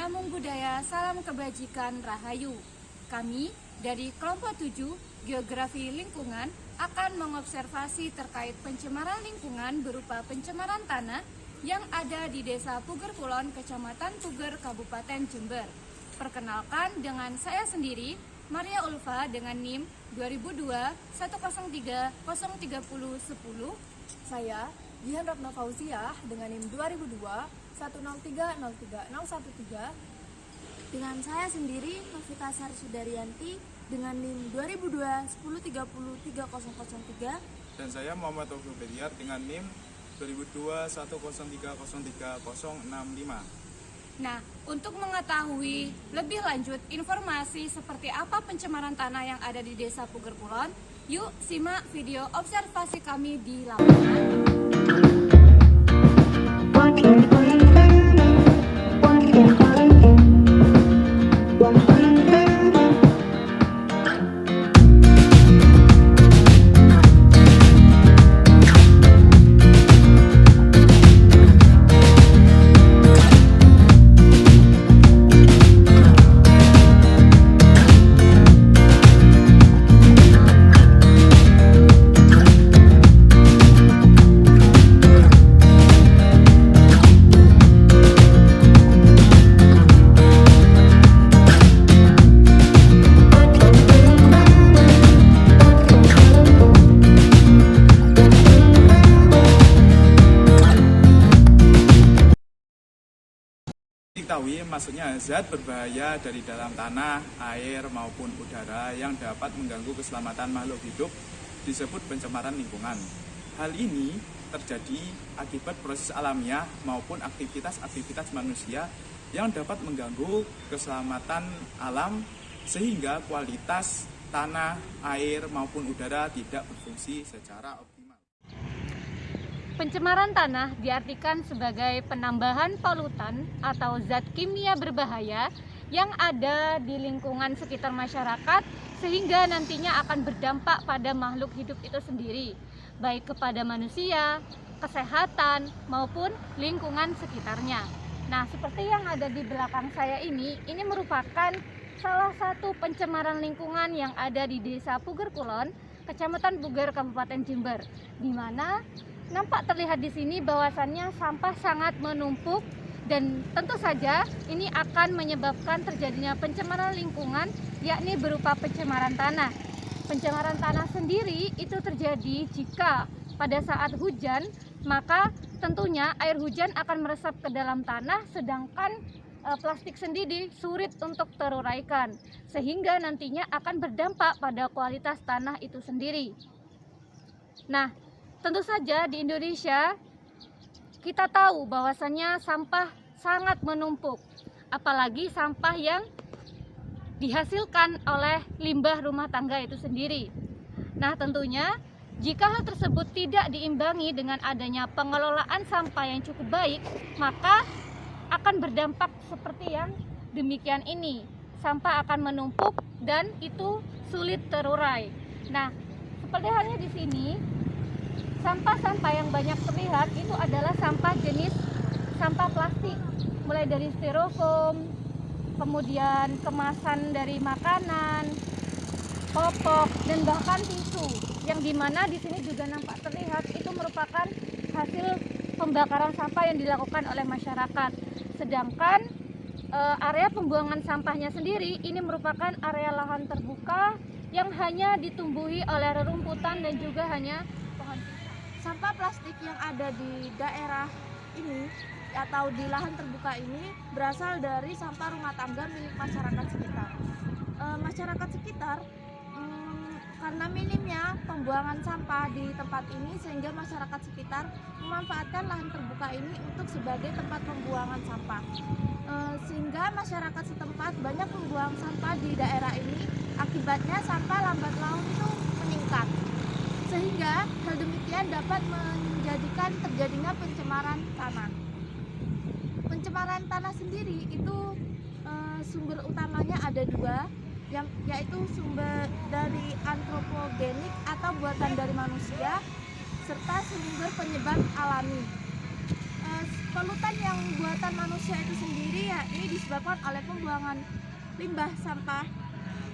Namung Budaya Salam Kebajikan Rahayu. Kami dari kelompok 7 Geografi Lingkungan akan mengobservasi terkait pencemaran lingkungan berupa pencemaran tanah yang ada di Desa Puger Kulon, Kecamatan Puger, Kabupaten Jember. Perkenalkan dengan saya sendiri, Maria Ulfa dengan NIM 2002 103 030 10. Saya Jihan Ratna Fauziah dengan NIM 2002 103 03 013. Dengan saya sendiri, Novita Sari Sudaryanti dengan NIM 2002 1030 3003. Dan saya Muhammad Taufik Bediat dengan NIM 2002 103 03 065. Nah, untuk mengetahui lebih lanjut informasi seperti apa pencemaran tanah yang ada di Desa Puger Kulon, yuk simak video observasi kami di lapangan. Diketahui maksudnya zat berbahaya dari dalam tanah, air maupun udara yang dapat mengganggu keselamatan makhluk hidup disebut pencemaran lingkungan. Hal ini terjadi akibat proses alamiah maupun aktivitas manusia yang dapat mengganggu keselamatan alam sehingga kualitas tanah, air maupun udara tidak berfungsi secara optimal. Pencemaran tanah diartikan sebagai penambahan polutan atau zat kimia berbahaya yang ada di lingkungan sekitar masyarakat sehingga nantinya akan berdampak pada makhluk hidup itu sendiri, baik kepada manusia, kesehatan, maupun lingkungan sekitarnya. Nah, seperti yang ada di belakang saya ini merupakan salah satu pencemaran lingkungan yang ada di Desa Puger Kulon, Kecamatan Puger, Kabupaten Jember, di mana nampak terlihat di sini bahwasannya sampah sangat menumpuk dan tentu saja ini akan menyebabkan terjadinya pencemaran lingkungan, yakni berupa pencemaran tanah. Pencemaran tanah sendiri itu terjadi jika pada saat hujan, maka tentunya air hujan akan meresap ke dalam tanah, sedangkan plastik sendiri sulit untuk teruraikan, sehingga nantinya akan berdampak pada kualitas tanah itu sendiri. Nah, tentu saja di Indonesia kita tahu bahwasannya sampah sangat menumpuk, apalagi sampah yang dihasilkan oleh limbah rumah tangga itu sendiri. Nah, tentunya jika hal tersebut tidak diimbangi dengan adanya pengelolaan sampah yang cukup baik, maka akan berdampak seperti yang demikian ini. Sampah akan menumpuk dan itu sulit terurai. Nah, seperti halnya di sini, sampah-sampah yang banyak terlihat itu adalah sampah jenis sampah plastik, mulai dari styrofoam, kemudian kemasan dari makanan, popok, dan bahkan tisu, yang dimana di sini juga nampak terlihat itu merupakan hasil pembakaran sampah yang dilakukan oleh masyarakat. Sedangkan area pembuangan sampahnya sendiri ini merupakan area lahan terbuka yang hanya ditumbuhi oleh rerumputan dan juga hanya pohon. Sampah plastik yang ada di daerah ini atau di lahan terbuka ini berasal dari sampah rumah tangga milik masyarakat sekitar. Masyarakat sekitar karena minimnya pembuangan sampah di tempat ini sehingga masyarakat sekitar memanfaatkan lahan terbuka ini untuk sebagai tempat pembuangan sampah. Sehingga masyarakat setempat banyak membuang sampah di daerah ini, akibatnya sampah lambat laun itu meningkat. Sehingga hal demikian dapat menjadikan terjadinya pencemaran tanah. Pencemaran tanah sendiri itu sumber utamanya ada dua, yaitu sumber dari antropogenik atau buatan dari manusia serta sumber penyebab alami. Polutan yang buatan manusia itu sendiri ya ini disebabkan oleh pembuangan limbah sampah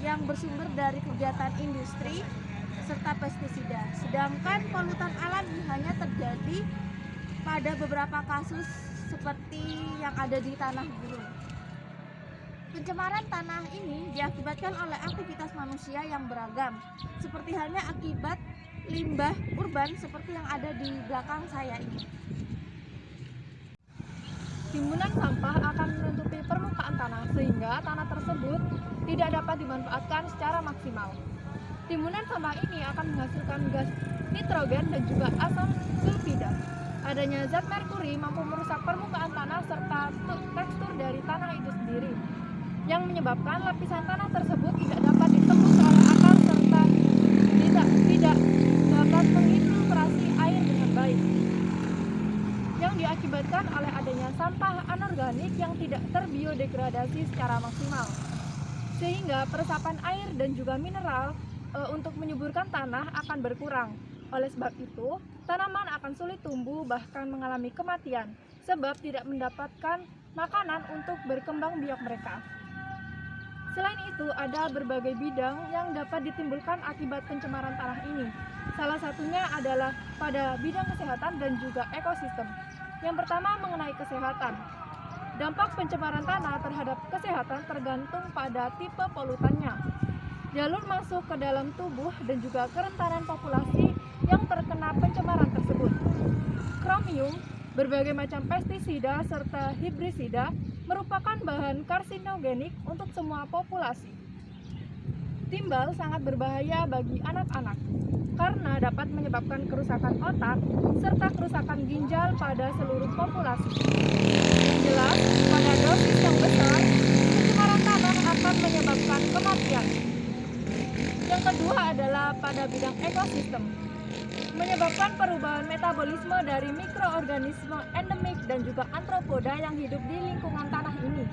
yang bersumber dari kegiatan industri serta pestisida. Sedangkan polutan alami hanya terjadi pada beberapa kasus seperti yang ada di tanah gurun. Pencemaran tanah ini diakibatkan oleh aktivitas manusia yang beragam, seperti halnya akibat limbah urban seperti yang ada di belakang saya ini. Timbunan sampah akan menutupi permukaan tanah sehingga tanah tersebut tidak dapat dimanfaatkan secara maksimal. Timbunan sampah ini akan menghasilkan gas nitrogen dan juga asam sulfida. Adanya zat merkuri mampu merusak permukaan tanah serta tekstur dari tanah itu sendiri, yang menyebabkan lapisan tanah tersebut tidak dapat ditembus oleh akar serta tidak dapat menginfiltrasi air dengan baik, yang diakibatkan oleh adanya sampah anorganik yang tidak terbiodegradasi secara maksimal, sehingga peresapan air dan juga mineral untuk menyuburkan tanah akan berkurang. Oleh sebab itu, tanaman akan sulit tumbuh bahkan mengalami kematian sebab tidak mendapatkan makanan untuk berkembang biak mereka. Selain itu, ada berbagai bidang yang dapat ditimbulkan akibat pencemaran tanah ini. Salah satunya adalah pada bidang kesehatan dan juga ekosistem. Yang pertama mengenai kesehatan. Dampak pencemaran tanah terhadap kesehatan tergantung pada tipe polutannya, jalur masuk ke dalam tubuh dan juga kerentanan populasi yang terkena pencemaran tersebut. Kromium, berbagai macam pestisida serta herbisida merupakan bahan karsinogenik untuk semua populasi. Timbal sangat berbahaya bagi anak-anak karena dapat menyebabkan kerusakan otak serta kerusakan ginjal pada seluruh populasi. Jelas, pada dosis yang besar, pencemaran tanah akan menyebabkan kematian. Yang kedua adalah pada bidang ekosistem, menyebabkan perubahan metabolisme dari mikroorganisme endemik dan juga antropoda yang hidup di lingkungan tanah ini.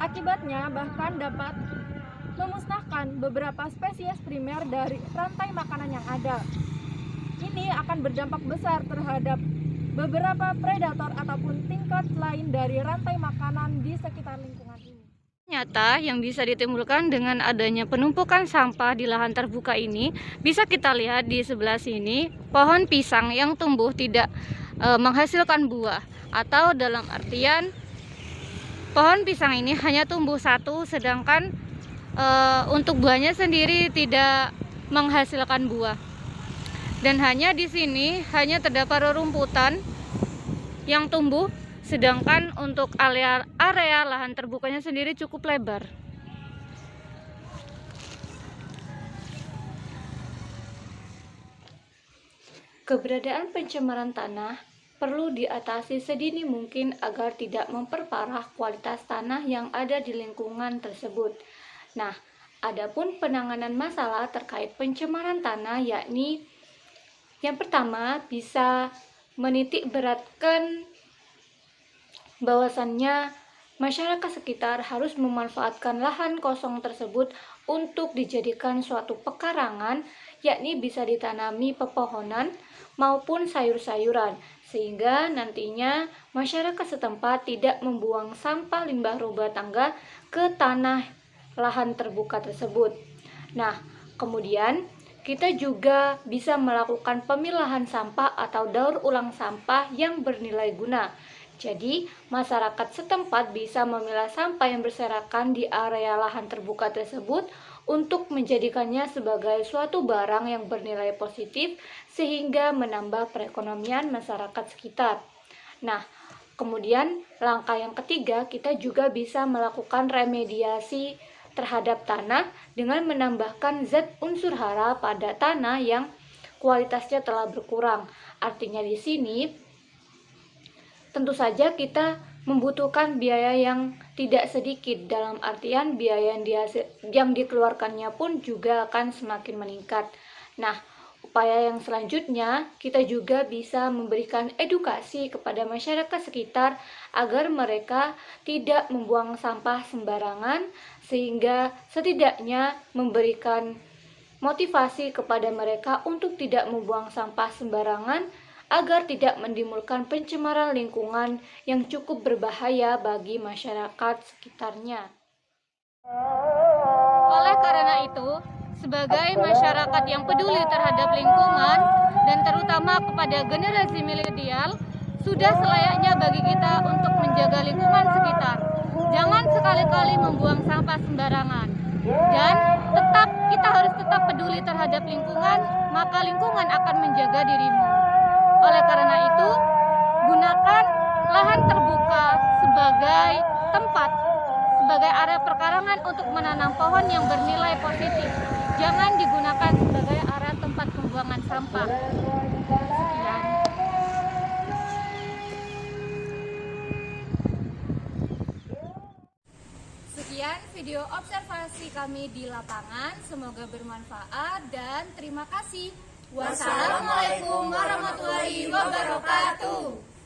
Akibatnya bahkan dapat memusnahkan beberapa spesies primer dari rantai makanan yang ada. Ini akan berdampak besar terhadap beberapa predator ataupun tingkat lain dari rantai makanan di sekitar lingkungan ini. Nyata yang bisa ditimbulkan dengan adanya penumpukan sampah di lahan terbuka ini, bisa kita lihat di sebelah sini pohon pisang yang tumbuh tidak menghasilkan buah, atau dalam artian pohon pisang ini hanya tumbuh satu, sedangkan untuk buahnya sendiri tidak menghasilkan buah. Dan hanya di sini hanya terdapat rerumputan yang tumbuh, sedangkan untuk area lahan terbukanya sendiri cukup lebar. Keberadaan pencemaran tanah perlu diatasi sedini mungkin agar tidak memperparah kualitas tanah yang ada di lingkungan tersebut. Nah, adapun penanganan masalah terkait pencemaran tanah yakni yang pertama bisa menitik beratkan bahwasannya masyarakat sekitar harus memanfaatkan lahan kosong tersebut untuk dijadikan suatu pekarangan, yakni bisa ditanami pepohonan maupun sayur-sayuran, sehingga nantinya masyarakat setempat tidak membuang sampah limbah rumah tangga ke tanah lahan terbuka tersebut. Nah, kemudian kita juga bisa melakukan pemilahan sampah atau daur ulang sampah yang bernilai guna. Jadi, masyarakat setempat bisa memilah sampah yang berserakan di area lahan terbuka tersebut untuk menjadikannya sebagai suatu barang yang bernilai positif sehingga menambah perekonomian masyarakat sekitar. Nah, kemudian langkah yang ketiga, kita juga bisa melakukan remediasi terhadap tanah dengan menambahkan zat unsur hara pada tanah yang kualitasnya telah berkurang. Artinya di sini tentu saja kita membutuhkan biaya yang tidak sedikit, dalam artian biaya yang dikeluarkannya pun juga akan semakin meningkat. Nah, upaya yang selanjutnya kita juga bisa memberikan edukasi kepada masyarakat sekitar agar mereka tidak membuang sampah sembarangan, sehingga setidaknya memberikan motivasi kepada mereka untuk tidak membuang sampah sembarangan agar tidak menimbulkan pencemaran lingkungan yang cukup berbahaya bagi masyarakat sekitarnya. Oleh karena itu, sebagai masyarakat yang peduli terhadap lingkungan dan terutama kepada generasi milenial, sudah selayaknya bagi kita untuk menjaga lingkungan sekitar. Jangan sekali-kali membuang sampah sembarangan. Dan kita harus tetap peduli terhadap lingkungan, maka lingkungan akan menjaga dirimu. Oleh karena itu, gunakan lahan terbuka sebagai tempat, sebagai area perkarangan untuk menanam pohon yang bernilai positif. Jangan digunakan sebagai area tempat pembuangan sampah. Sekian. Sekian video observasi kami di lapangan. Semoga bermanfaat dan terima kasih. Wassalamualaikum warahmatullahi wabarakatuh.